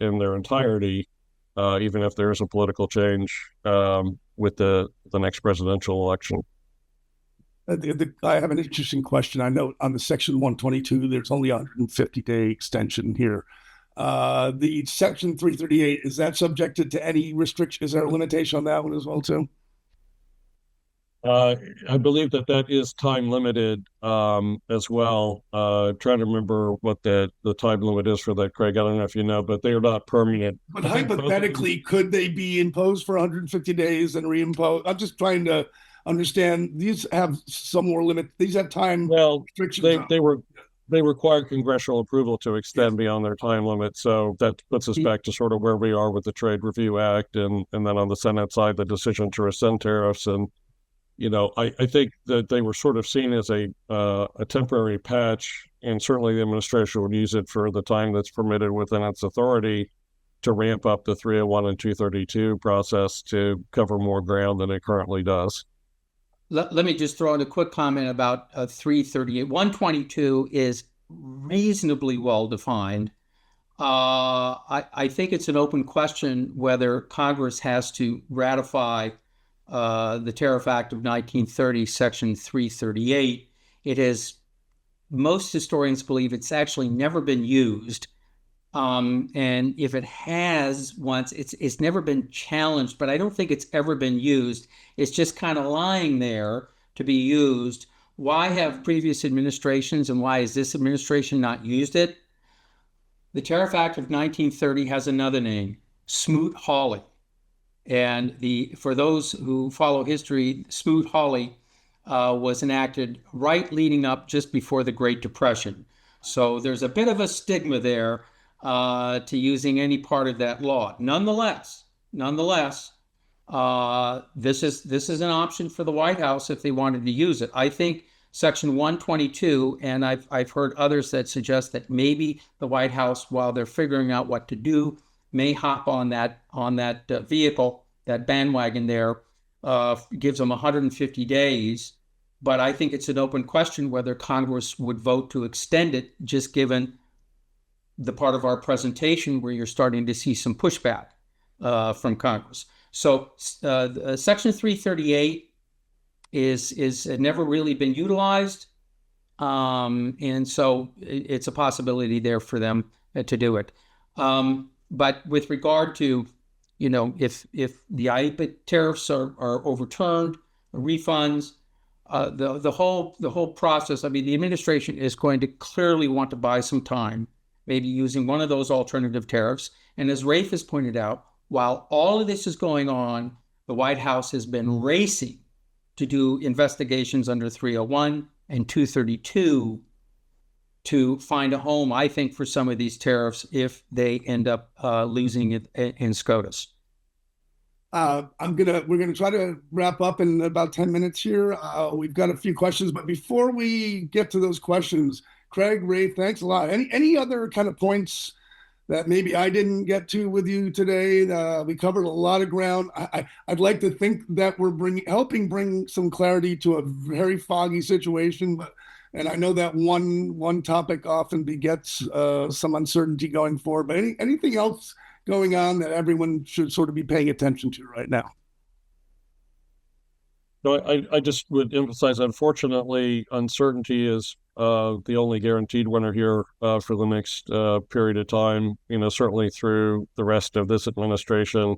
in their entirety, even if there is a political change with the next presidential election. I have an interesting question. I know on the Section 122, there's only a 150-day extension here. The Section 338, is that subjected to any restriction? Is there a limitation on that one as well, too? I believe that is time limited as well. Trying to remember what the time limit is for that, Craig. I don't know if you know, but they are not permanent. But hypothetically, could they be imposed for 150 days and reimposed? I'm just trying to understand. These have some more limit. These have time restrictions. They require congressional approval to extend beyond their time limit. So that puts us back to sort of where we are with the Trade Review Act, and then on the Senate side, the decision to rescind tariffs. And I think that they were sort of seen as a temporary patch, and certainly the administration would use it for the time that's permitted within its authority to ramp up the 301 and 232 process to cover more ground than it currently does. Let me just throw in a quick comment about 338. 122 is reasonably well defined. I think it's an open question whether Congress has to ratify the Tariff Act of 1930, Section 338. Most historians believe it's actually never been used. And if it has once, it's never been challenged, but I don't think it's ever been used. It's just kind of lying there to be used. Why have previous administrations and why has this administration not used it? The Tariff Act of 1930 has another name, Smoot-Hawley. And for those who follow history, Smoot-Hawley was enacted right leading up just before the Great Depression. So there's a bit of a stigma there to using any part of that law. Nonetheless, this is an option for the White House if they wanted to use it. I think Section 122, and I've heard others that suggest that maybe the White House, while they're figuring out what to do, may hop on that vehicle, that bandwagon there, gives them 150 days. But I think it's an open question whether Congress would vote to extend it, just given the part of our presentation where you're starting to see some pushback from Congress. So Section 338 is never really been utilized, and so it's a possibility there for them to do it. But with regard to, if the IEEPA tariffs are overturned, refunds, the whole process. I mean, the administration is going to clearly want to buy some time, maybe using one of those alternative tariffs. And as Rafe has pointed out, while all of this is going on, the White House has been racing to do investigations under 301 and 232 to find a home, I think, for some of these tariffs if they end up losing it in SCOTUS. We're gonna try to wrap up in about 10 minutes here. We've got a few questions, but before we get to those questions, Craig, Ray, thanks a lot. Any other kind of points that maybe I didn't get to with you today? We covered a lot of ground. I'd like to think that we're helping bring some clarity to a very foggy situation, and I know that one topic often begets some uncertainty going forward. But anything else going on that everyone should sort of be paying attention to right now? No, I just would emphasize, unfortunately, uncertainty is the only guaranteed winner here for the next period of time, certainly through the rest of this administration.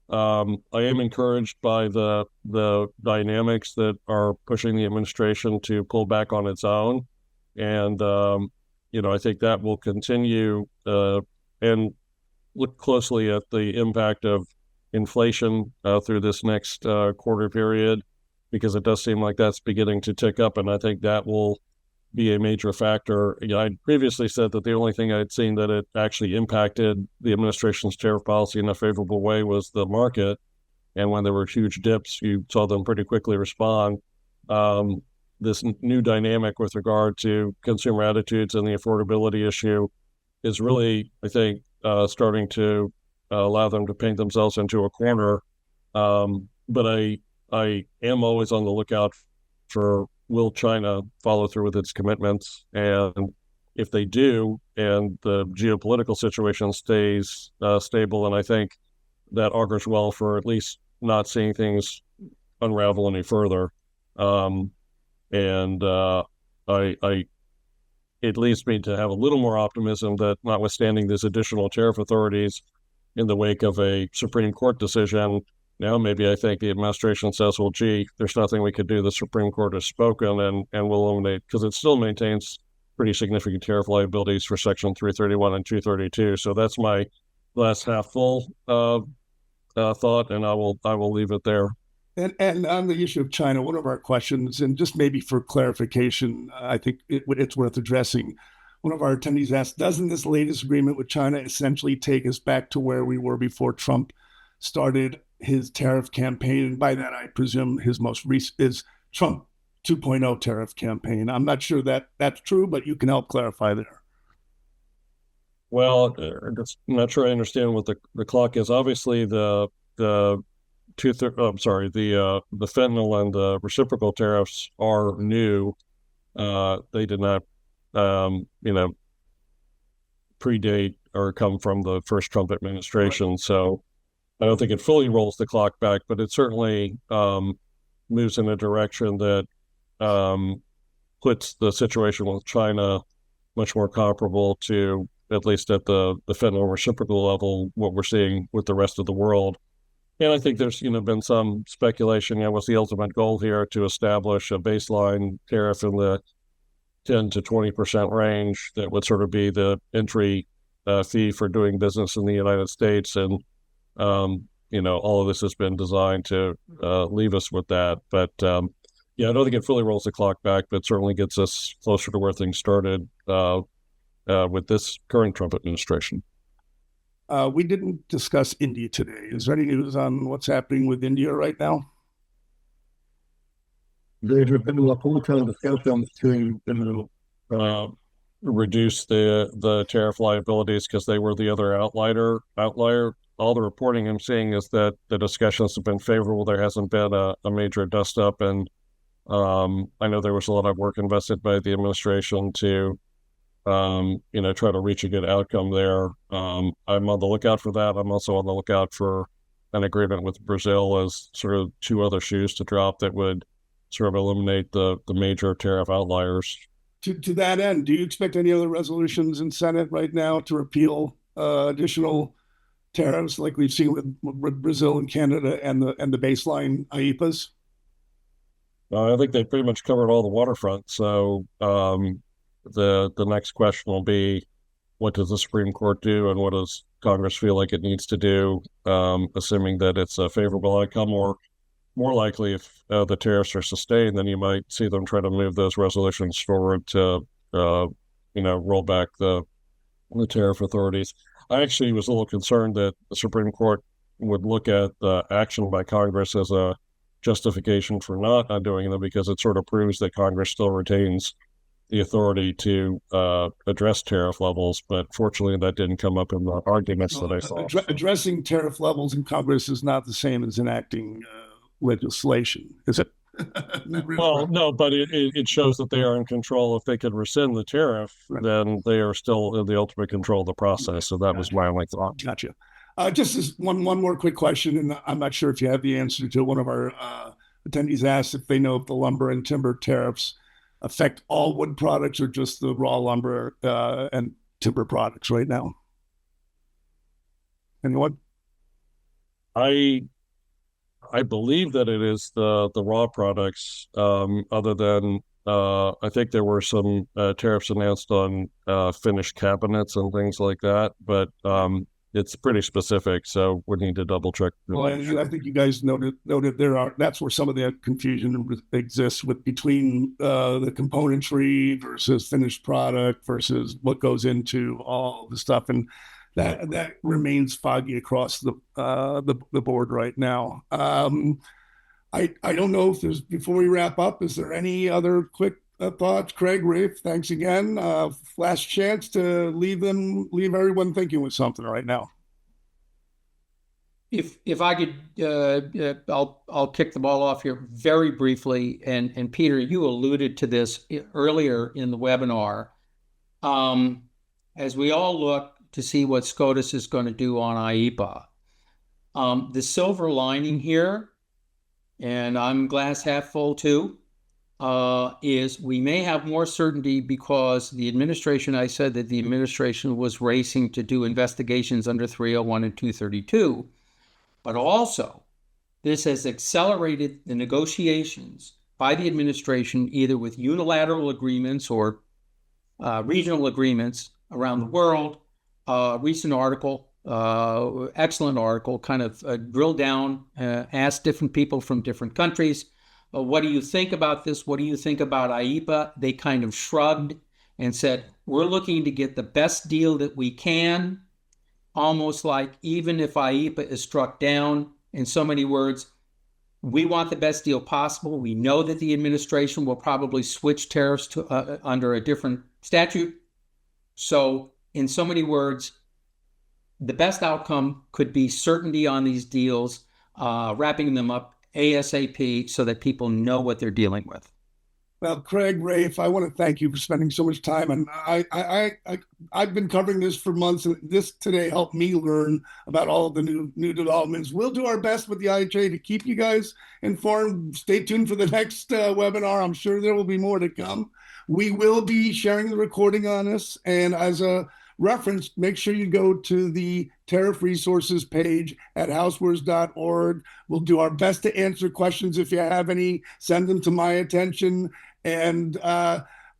I am encouraged by the dynamics that are pushing the administration to pull back on its own. And, I think that will continue and look closely at the impact of inflation through this next quarter period, because it does seem like that's beginning to tick up. And I think that will be a major factor. I previously said that the only thing I'd seen that it actually impacted the administration's tariff policy in a favorable way was the market. And when there were huge dips, you saw them pretty quickly respond. This new dynamic with regard to consumer attitudes and the affordability issue is really, I think, starting to allow them to paint themselves into a corner. But I am always on the lookout for, will China follow through with its commitments? And if they do, and the geopolitical situation stays stable, and I think that augurs well for at least not seeing things unravel any further. It leads me to have a little more optimism that, notwithstanding these additional tariff authorities in the wake of a Supreme Court decision, now maybe I think the administration says, well, gee, there's nothing we could do. The Supreme Court has spoken, and will eliminate, because it still maintains pretty significant tariff liabilities for Section 331 and 232. So that's my glass half full thought, and I will leave it there. And on the issue of China, one of our questions, and just maybe for clarification, I think it's worth addressing. One of our attendees asked, doesn't this latest agreement with China essentially take us back to where we were before Trump started his tariff campaign? And by that, I presume his most recent is Trump 2.0 tariff campaign. I'm not sure that that's true, but you can help clarify there. Well, I'm not sure I understand what the clock is. Obviously, the fentanyl and the reciprocal tariffs are new. They did not, predate or come from the first Trump administration. Right. So I don't think it fully rolls the clock back, but it certainly moves in a direction that puts the situation with China much more comparable to at least at the federal reciprocal level, what we're seeing with the rest of the world. And I think there's, been some speculation, what's the ultimate goal here to establish a baseline tariff in the 10 to 20% range that would sort of be the entry fee for doing business in the United States. And, all of this has been designed to leave us with that. But I don't think it fully rolls the clock back, but certainly gets us closer to where things started with this current Trump administration. We didn't discuss India today. Is there any news on what's happening with India right now? There's been a full-time discussion to reduce the tariff liabilities because they were the other outlier. All the reporting I'm seeing is that the discussions have been favorable. There hasn't been a major dust-up, and I know there was a lot of work invested by the administration to try to reach a good outcome there. I'm on the lookout for that. I'm also on the lookout for an agreement with Brazil as sort of two other shoes to drop that would sort of eliminate the major tariff outliers. To that end, do you expect any other resolutions in Senate right now to repeal additional tariffs like we've seen with Brazil and Canada and the baseline IEPAs? I think they pretty much covered all the waterfront. So the next question will be, what does the Supreme Court do, and what does Congress feel like it needs to do, assuming that it's a favorable outcome, or more likely, if the tariffs are sustained, then you might see them try to move those resolutions forward to, roll back the tariff authorities. I actually was a little concerned that the Supreme Court would look at the action by Congress as a justification for not undoing them, because it sort of proves that Congress still retains the authority to address tariff levels. But fortunately, that didn't come up in the arguments that I saw. Addressing tariff levels in Congress is not the same as enacting legislation, is it? Well, no, but it shows that they are in control. If they could rescind the tariff, right, then they are still in the ultimate control of the process. So that was my only thought. Gotcha. Just as one more quick question, and I'm not sure if you have the answer to. One of our attendees asked if they know if the lumber and timber tariffs affect all wood products or just the raw lumber and timber products right now. Anyone? I believe that it is the raw products, other than I think there were some tariffs announced on finished cabinets and things like that, but it's pretty specific, so we need to double check. Well, I think you guys noted that's where some of the confusion exists between the componentry versus finished product versus what goes into all the stuff, and that remains foggy across the board right now. I don't know if there's, before we wrap up, is there any other quick thoughts? Craig, Rafe, thanks again. Last chance to leave everyone thinking with something right now. If I could, I'll kick the ball off here very briefly. And Peter, you alluded to this earlier in the webinar. As we all look to see what SCOTUS is going to do on IEPA, the silver lining here, and I'm glass half full too, is we may have more certainty because the administration, I said that the administration was racing to do investigations under 301 and 232, but also this has accelerated the negotiations by the administration, either with unilateral agreements or regional agreements around the world. Recent article, excellent article, kind of drilled down, asked different people from different countries, what do you think about this? What do you think about IEPA? They kind of shrugged and said, we're looking to get the best deal that we can, almost like even if IEPA is struck down, in so many words, we want the best deal possible. We know that the administration will probably switch tariffs to under a different statute. So in so many words, the best outcome could be certainty on these deals, wrapping them up ASAP so that people know what they're dealing with. Well, Craig, Rafe, I want to thank you for spending so much time. And I've been covering this for months, and this today helped me learn about all of the new developments. We'll do our best with the IHA to keep you guys informed. Stay tuned for the next webinar. I'm sure there will be more to come. We will be sharing the recording on this. And as a referenced, make sure you go to the tariff resources page at housewares.org. We'll do our best to answer questions. If you have any, send them to my attention. And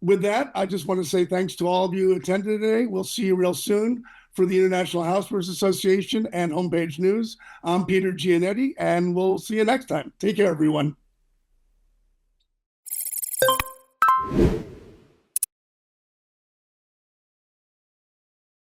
with that, I just want to say thanks to all of you who attended today. We'll see you real soon. For the International Housewares Association and Homepage News, I'm Peter Gianetti, and we'll see you next time. Take care, everyone.